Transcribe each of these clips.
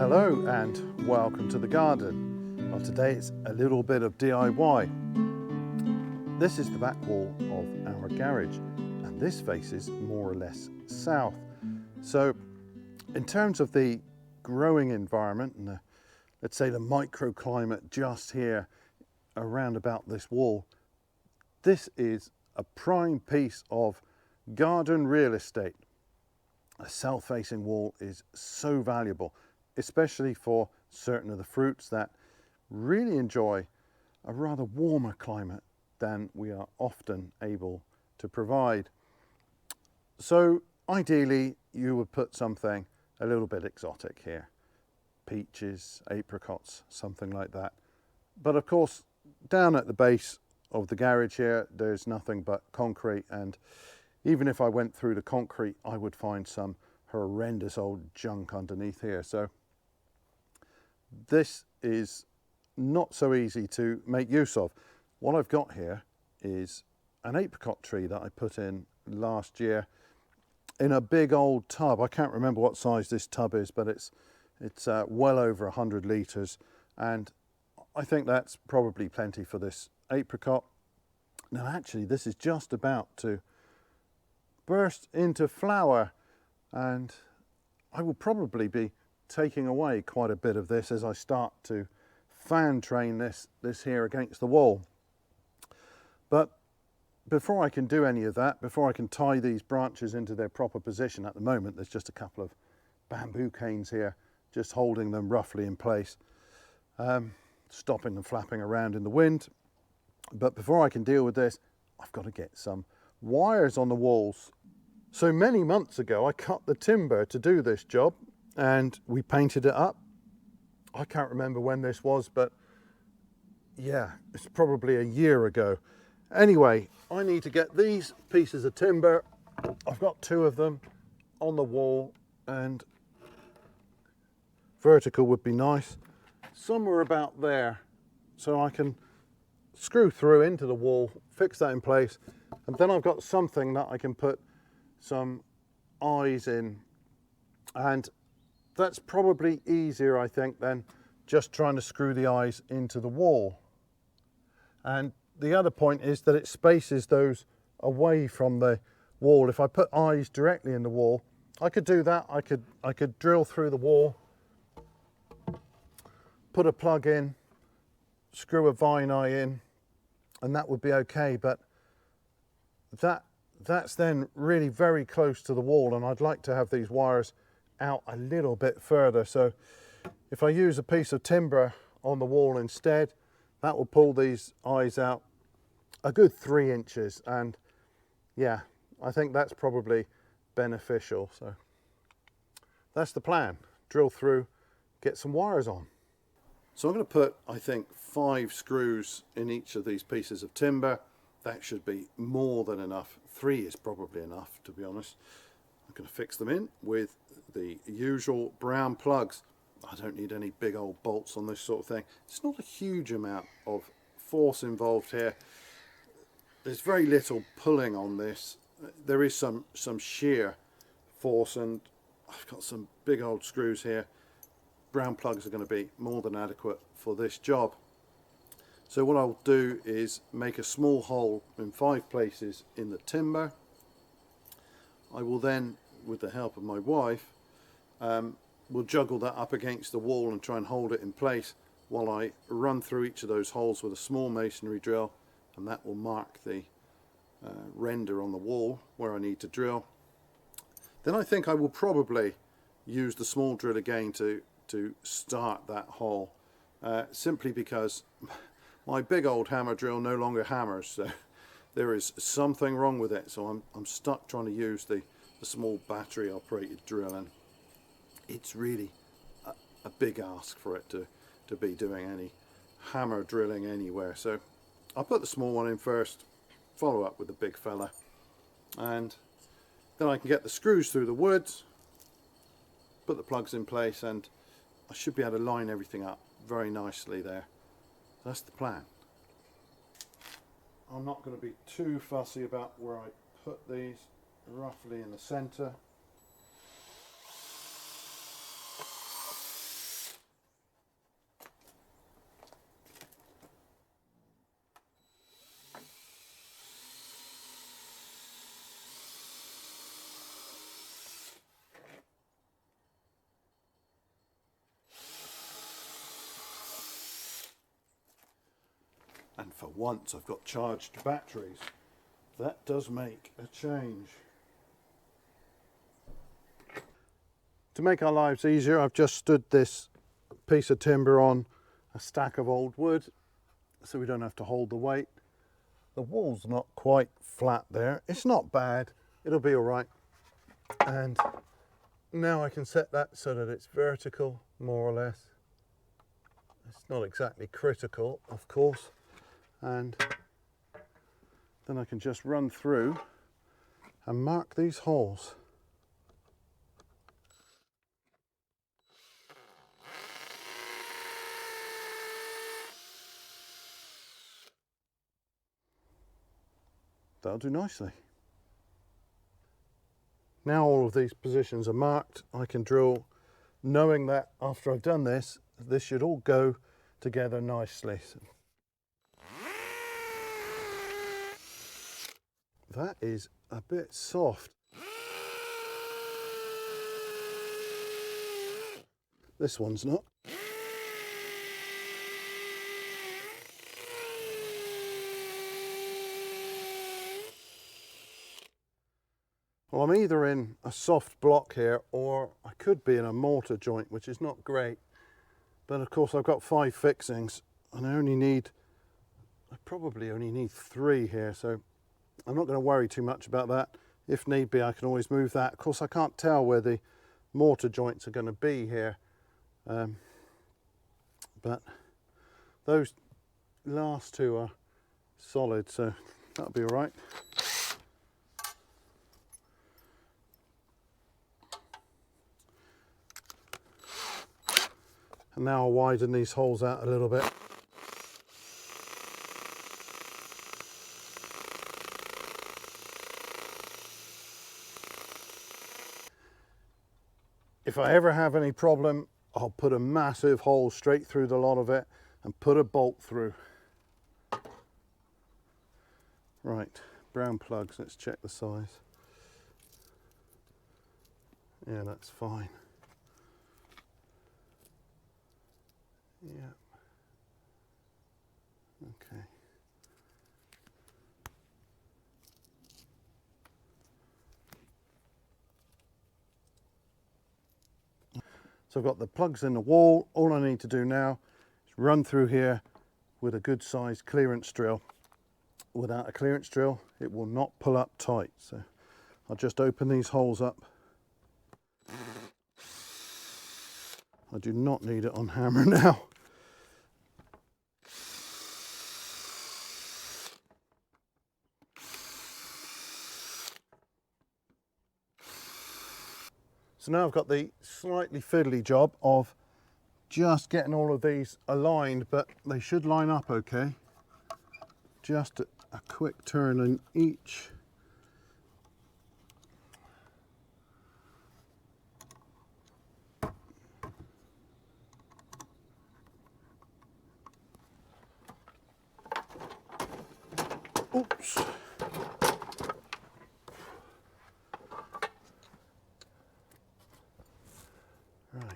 Hello and welcome to the garden. Well, today it's a little bit of DIY. This is the back wall of our garage and this faces more or less south. So in terms of the growing environment and let's say the microclimate just here around about this wall, this is a prime piece of garden real estate. A south-facing wall is so valuable, especially for certain of the fruits that really enjoy a rather warmer climate than we are often able to provide. So ideally you would put something a little bit exotic here. Peaches, apricots, something like that. But of course, down at the base of the garage here, there's nothing but concrete, and even if I went through the concrete, I would find some horrendous old junk underneath here. So this is not so easy to make use of. What I've got here is an apricot tree that I put in last year in a big old tub. I can't remember what size this tub is, but it's well over 100 litres, and I think that's probably plenty for this apricot. Now actually this is just about to burst into flower, and I will probably be taking away quite a bit of this as I start to fan train this here against the wall. But before I can do any of that, before I can tie these branches into their proper position, at the moment there's just a couple of bamboo canes here just holding them roughly in place, stopping them flapping around in the wind. But before I can deal with this, I've got to get some wires on the walls. So many months ago I cut the timber to do this job and we painted it up. I can't remember when this was, but yeah, it's probably a year ago. Anyway, I need to get these pieces of timber. I've got two of them on the wall, and vertical would be nice. Somewhere about there, so I can screw through into the wall, fix that in place, and then I've got something that I can put some eyes in, and that's probably easier, I think, than just trying to screw the eyes into the wall. And the other point is that it spaces those away from the wall. If I put eyes directly in the wall, I could do that. I could drill through the wall, put a plug in, screw a vine eye in, and that would be okay. But that's then really very close to the wall, and I'd like to have these wires out a little bit further. So if I use a piece of timber on the wall instead, that will pull these eyes out a good 3 inches, and yeah, I think that's probably beneficial. So that's the plan. Drill through, get some wires on. So I'm going to put, I think, 5 screws in each of these pieces of timber. That should be more than enough. 3 is probably enough, to be honest. I'm going to fix them in with the usual brown plugs. I don't need any big old bolts on this sort of thing. It's not a huge amount of force involved here. There's very little pulling on this. There is some shear force, and I've got some big old screws here. Brown plugs are going to be more than adequate for this job. So what I'll do is make a small hole in 5 places in the timber. I will then, with the help of my wife, will juggle that up against the wall and try and hold it in place while I run through each of those holes with a small masonry drill, and that will mark the render on the wall where I need to drill. Then I think I will probably use the small drill again to start that hole, simply because my big old hammer drill no longer hammers, so there is something wrong with it. So I'm stuck trying to use the small battery operated drill, and it's really a big ask for it to be doing any hammer drilling anywhere. So I'll put the small one in first, follow up with the big fella, and then I can get the screws through the wood, put the plugs in place, and I should be able to line everything up very nicely there. That's the plan. I'm not going to be too fussy about where I put these, roughly in the centre. once I've got charged batteries. That does make a change. To make our lives easier, I've just stood this piece of timber on a stack of old wood so we don't have to hold the weight. The wall's not quite flat there. It's not bad. It'll be all right. And now I can set that so that it's vertical, more or less. It's not exactly critical, of course. And then I can just run through and mark these holes. That'll do nicely. Now all of these positions are marked, I can drill knowing that after I've done this, this should all go together nicely. That is a bit soft. This one's not. Well, I'm either in a soft block here or I could be in a mortar joint, which is not great. But of course I've got 5 fixings and I probably only need 3 here, so I'm not going to worry too much about that. If need be, I can always move that. Of course I can't tell where the mortar joints are going to be here, but those last 2 are solid, so that'll be all right. And now I'll widen these holes out a little bit. If I ever have any problem, I'll put a massive hole straight through the lot of it and put a bolt through. Right, brown plugs, let's check the size. Yeah, that's fine. Yeah. Okay. So I've got the plugs in the wall. All I need to do now is run through here with a good sized clearance drill. Without a clearance drill, it will not pull up tight. So I'll just open these holes up. I do not need it on hammer now. So now I've got the slightly fiddly job of just getting all of these aligned, but they should line up okay. Just a quick turn in each. Oops. Right.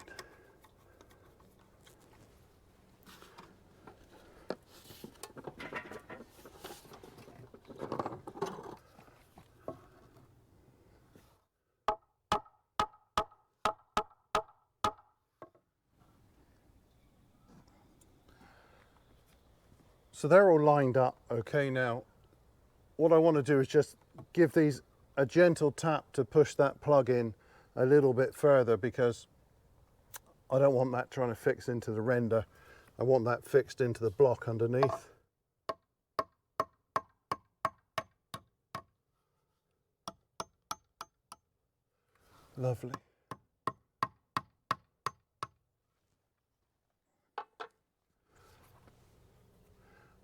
So they're all lined up okay now. What I want to do is just give these a gentle tap to push that plug in a little bit further, because I don't want that trying to fix into the render. I want that fixed into the block underneath. Lovely.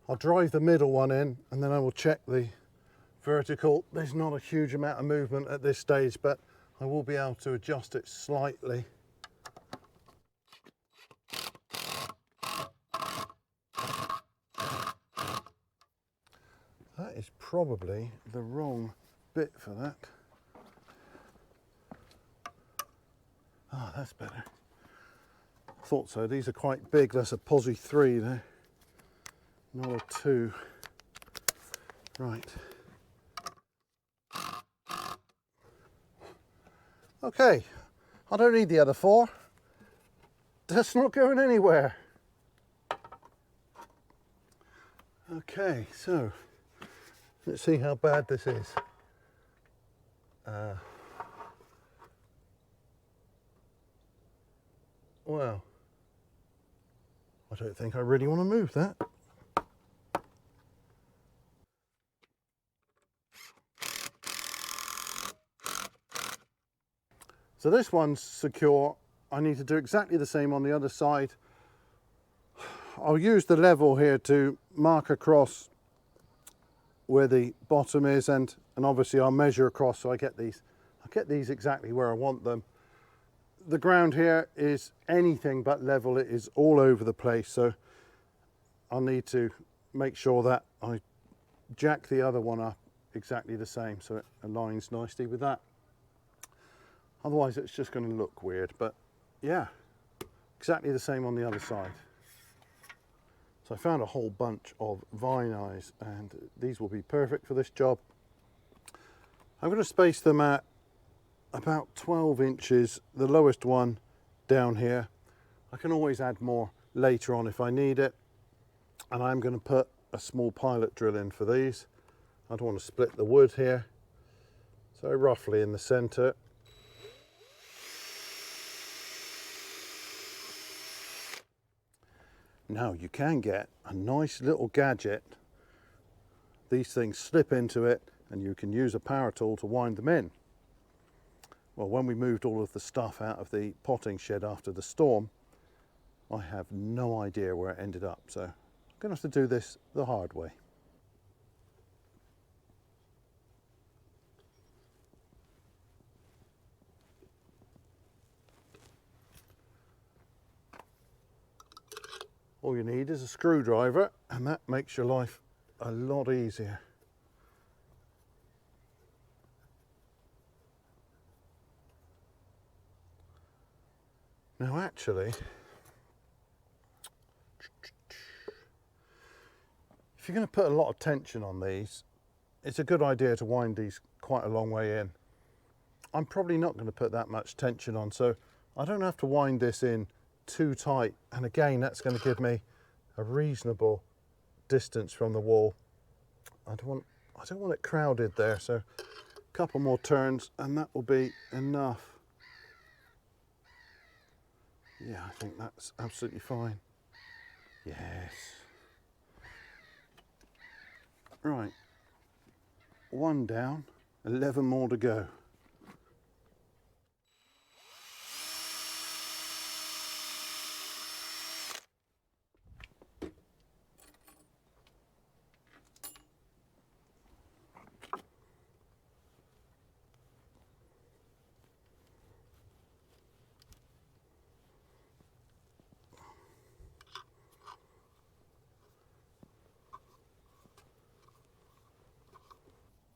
I'll drive the middle one in and then I will check the vertical. There's not a huge amount of movement at this stage, but I will be able to adjust it slightly. That is probably the wrong bit for that. Ah, that's better. Thought so. These are quite big. That's a posi 3 there, not a 2. Right. Okay, I don't need the other 4. That's not going anywhere. Okay, so let's see how bad this is. Well, I don't think I really want to move that. So this one's secure. I need to do exactly the same on the other side. I'll use the level here to mark across where the bottom is, and obviously I'll measure across so I get these exactly where I want them. The ground here is anything but level. It is all over the place, so I'll need to make sure that I jack the other one up exactly the same so it aligns nicely with that. Otherwise it's just going to look weird, but yeah, exactly the same on the other side. So I found a whole bunch of vine eyes, and these will be perfect for this job. I'm going to space them at about 12 inches, the lowest one down here. I can always add more later on if I need it. And I'm going to put a small pilot drill in for these. I don't want to split the wood here. So roughly in the center. Now you can get a nice little gadget. These things slip into it and you can use a power tool to wind them in. Well, when we moved all of the stuff out of the potting shed after the storm, I have no idea where it ended up. So I'm going to have to do this the hard way. All you need is a screwdriver, and that makes your life a lot easier. Now actually, if you're going to put a lot of tension on these, it's a good idea to wind these quite a long way in. I'm probably not going to put that much tension on, so I don't have to wind this in too tight, and again that's going to give me a reasonable distance from the wall. I don't want it crowded there, so a couple more turns and that will be enough. Yeah, I think that's absolutely fine. Yes. Right, 1 down, 11 more to go.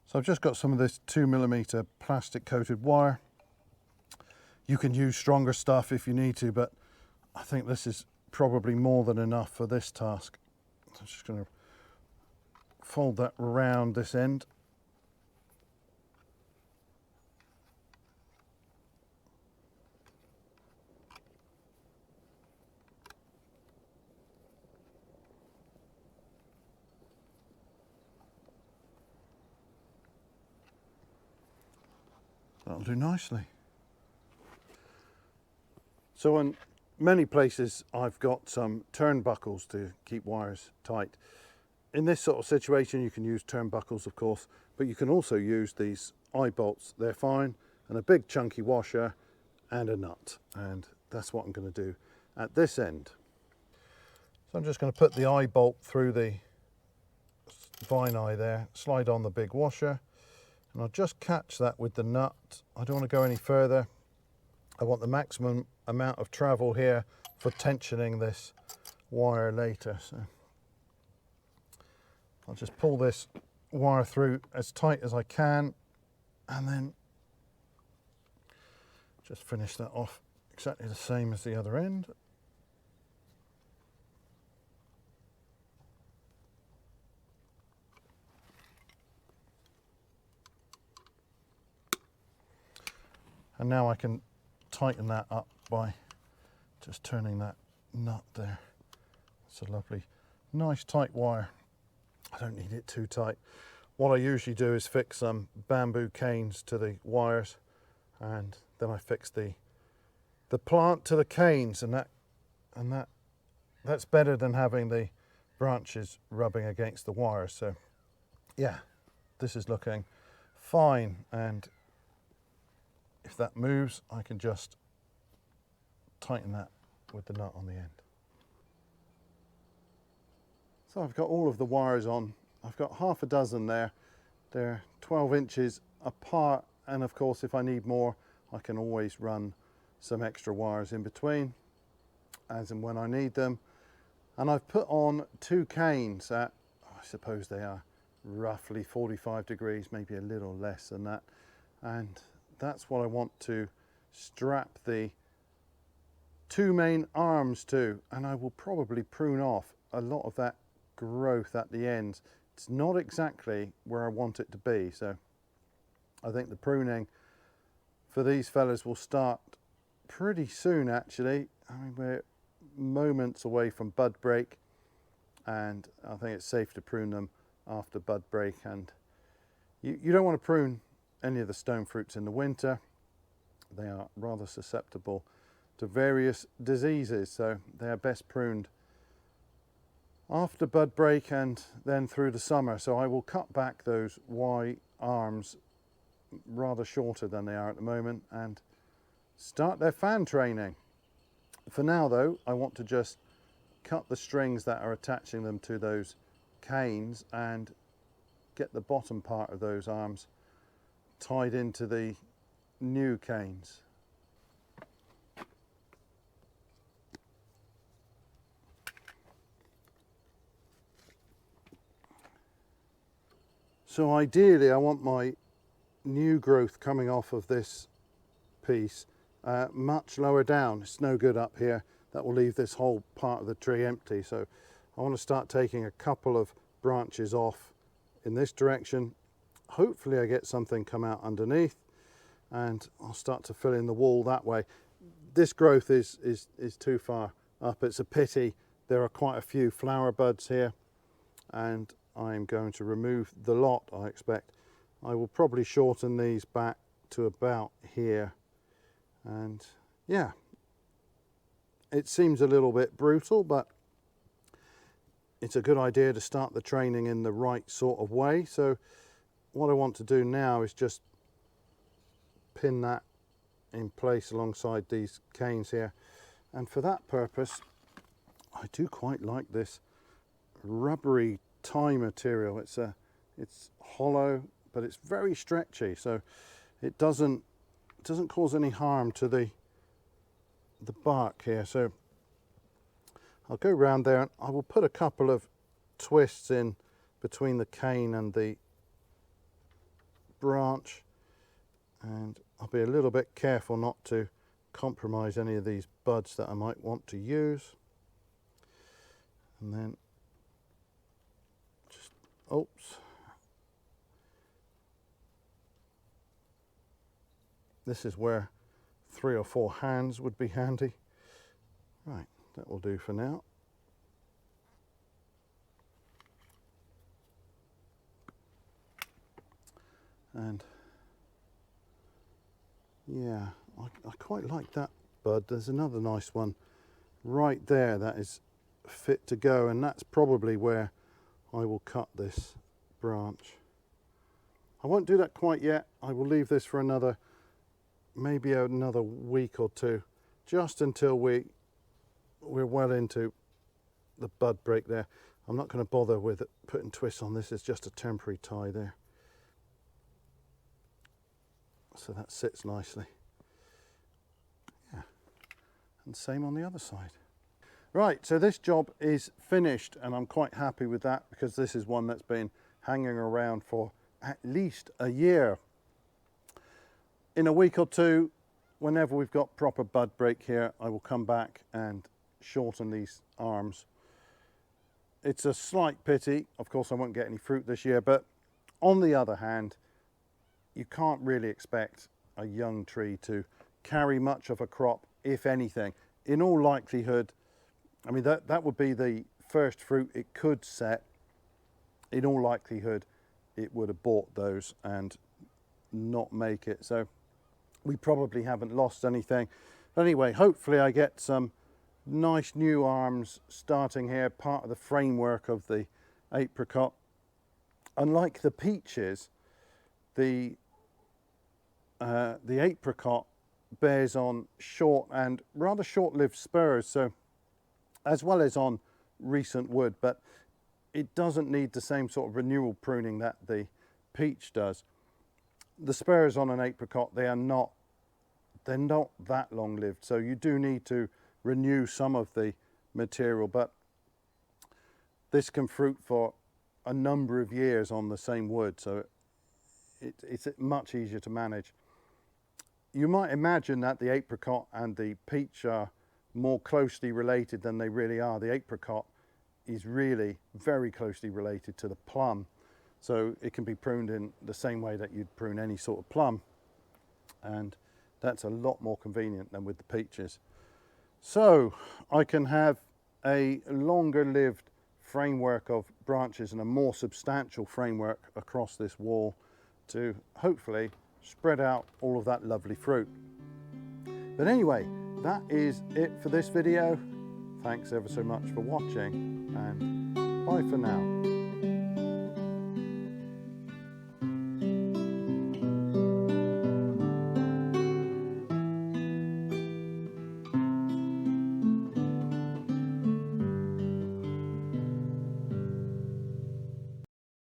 So I've just got some of this 2mm plastic coated wire. You can use stronger stuff if you need to, but I think this is probably more than enough for this task. So I'm just going to fold that around this end. That'll do nicely. So in many places I've got some turnbuckles to keep wires tight. In this sort of situation you can use turnbuckles of course, but you can also use these eye bolts. They're fine, and a big chunky washer and a nut, and that's what I'm going to do at this end. So I'm just going to put the eye bolt through the vine eye there, slide on the big washer, and I'll just catch that with the nut. I don't want to go any further. I want the maximum amount of travel here for tensioning this wire later. So I'll just pull this wire through as tight as I can, and then just finish that off exactly the same as the other end. And now I can tighten that up by just turning that nut there. It's a lovely, nice tight wire. I don't need it too tight. What I usually do is fix some bamboo canes to the wires, and then I fix the plant to the canes, and that's better than having the branches rubbing against the wires. So yeah, this is looking fine, and if that moves, I can just tighten that with the nut on the end. So I've got all of the wires on. I've got half a dozen there. They're 12 inches apart, and of course if I need more I can always run some extra wires in between as and when I need them. And I've put on 2 canes at, I suppose they are roughly 45 degrees, maybe a little less than that, and that's what I want to strap the 2 main arms to, and I will probably prune off a lot of that growth at the ends. It's not exactly where I want it to be, so I think the pruning for these fellas will start pretty soon actually. I mean, we're moments away from bud break, and I think it's safe to prune them after bud break. And you don't want to prune any of the stone fruits in the winter. They are rather susceptible to various diseases, so they are best pruned after bud break and then through the summer. So I will cut back those Y arms rather shorter than they are at the moment and start their fan training. For now though, I want to just cut the strings that are attaching them to those canes and get the bottom part of those arms tied into the new canes. So ideally I want my new growth coming off of this piece much lower down. It's no good up here. That will leave this whole part of the tree empty. So I want to start taking a couple of branches off in this direction. Hopefully I get something come out underneath, and I'll start to fill in the wall that way. This growth is too far up. It's a pity. There are quite a few flower buds here, and I'm going to remove the lot, I expect. I will probably shorten these back to about here, and yeah, it seems a little bit brutal, but it's a good idea to start the training in the right sort of way. So what I want to do now is just pin that in place alongside these canes here, and for that purpose I do quite like this rubbery tie material. It's hollow, but it's very stretchy, so it doesn't cause any harm to the bark here. So I'll go round there, and I will put a couple of twists in between the cane and the branch, and I'll be a little bit careful not to compromise any of these buds that I might want to use. And then just, oops, this is where 3 or 4 hands would be handy. Right, that will do for now. And yeah, I quite like that bud. There's another nice one right there that is fit to go, and that's probably where I will cut this branch. I won't do that quite yet. I will leave this for maybe another week or two, just until we're well into the bud break there. I'm not going to bother with putting twists on this. It's just a temporary tie there. So that sits nicely. Yeah, and same on the other side. Right, so this job is finished, and I'm quite happy with that, because this is one that's been hanging around for at least a year. In a week or two, whenever we've got proper bud break here, I will come back and shorten these arms. It's a slight pity, of course I won't get any fruit this year, but on the other hand, you can't really expect a young tree to carry much of a crop, if anything. In all likelihood, I mean, that would be the first fruit it could set. In all likelihood, it would abort those and not make it. So we probably haven't lost anything. But anyway, hopefully I get some nice new arms starting here, part of the framework of the apricot. Unlike the peaches, the apricot bears on short and rather short-lived spurs, so as well as on recent wood, but it doesn't need the same sort of renewal pruning that the peach does. The spurs on an apricot, they're not that long-lived, so you do need to renew some of the material, but this can fruit for a number of years on the same wood, so it's much easier to manage. You might imagine that the apricot and the peach are more closely related than they really are. The apricot is really very closely related to the plum, so it can be pruned in the same way that you'd prune any sort of plum, and that's a lot more convenient than with the peaches. So I can have a longer lived framework of branches and a more substantial framework across this wall to hopefully spread out all of that lovely fruit. But anyway, that is it for this video. Thanks ever so much for watching, and bye for now.